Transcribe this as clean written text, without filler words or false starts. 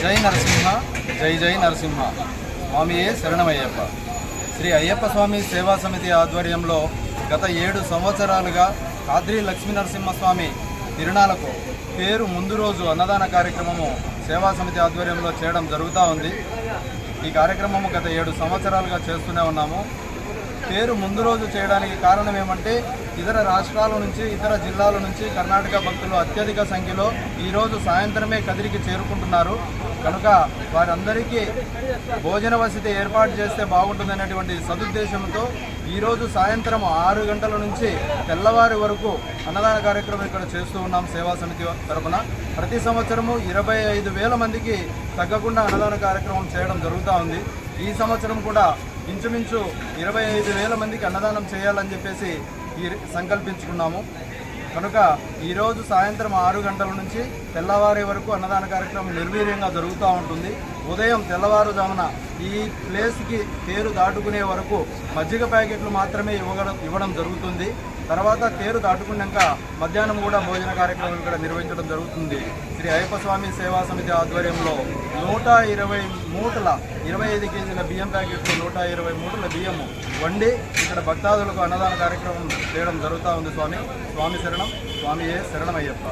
జై నరసింహ, జై జై నరసింహ. స్వామియే శరణమయ్యప్ప. శ్రీ అయ్యప్ప స్వామి సేవా సమితి ఆధ్వర్యంలో గత 7 సంవత్సరాలుగా కాద్రి లక్ష్మీ నరసింహస్వామి తిరునాళ్లకు పేరు ముందు రోజు అన్నదాన కార్యక్రమము సేవా సమితి ఆధ్వర్యంలో చేయడం జరుగుతూ ఉంది. ఈ కార్యక్రమము గత 7 సంవత్సరాలుగా చేస్తూనే ఉన్నాము. పేరు ముందు రోజు చేయడానికి కారణం ఏమంటే ఇతర రాష్ట్రాల నుంచి, ఇతర జిల్లాల నుంచి కర్ణాటక భక్తులు అత్యధిక సంఖ్యలో ఈరోజు సాయంత్రమే కదిరికి చేరుకుంటున్నారు. కనుక వారందరికీ భోజన వసతి ఏర్పాటు చేస్తే బాగుంటుందనేటువంటి సదుద్దేశంతో ఈరోజు సాయంత్రం 6 గంటల నుంచి తెల్లవారి వరకు అన్నదాన కార్యక్రమం ఇక్కడ చేస్తూ ఉన్నాం. సేవా సమితి తరఫున ప్రతి సంవత్సరము 25,000 మందికి తగ్గకుండా అన్నదాన కార్యక్రమం చేయడం జరుగుతూ ఉంది. ఈ సంవత్సరం కూడా ఇంచుమించు 25,000 మందికి అన్నదానం చేయాలని చెప్పేసి సంకల్పించుకున్నాము. కనుక ఈరోజు సాయంత్రం 6 గంటల నుంచి తెల్లవారే వరకు అన్నదాన కార్యక్రమం నిర్వీర్యంగా జరుగుతూ ఉంటుంది. ఉదయం తెల్లవారుజామున ఈ ప్లేస్కి తేరు దాటుకునే వరకు మజ్జిగ ప్యాకెట్లు మాత్రమే ఇవ్వడం జరుగుతుంది. తర్వాత తేరు దాటుకున్నాక మధ్యాహ్నం కూడా భోజన కార్యక్రమం ఇక్కడ నిర్వహించడం జరుగుతుంది. శ్రీ అయ్యప్ప స్వామి సేవా సమితి ఆధ్వర్యంలో 120 మూటల 25 కేజీల బియ్యం ప్యాకెట్లు, 120 మూటల బియ్యము వండి ఇక్కడ భక్తాదులకు అన్నదాన కార్యక్రమం చేయడం జరుగుతూ ఉంది. స్వామి శరణం, స్వామియే శరణమయ్యప్ప.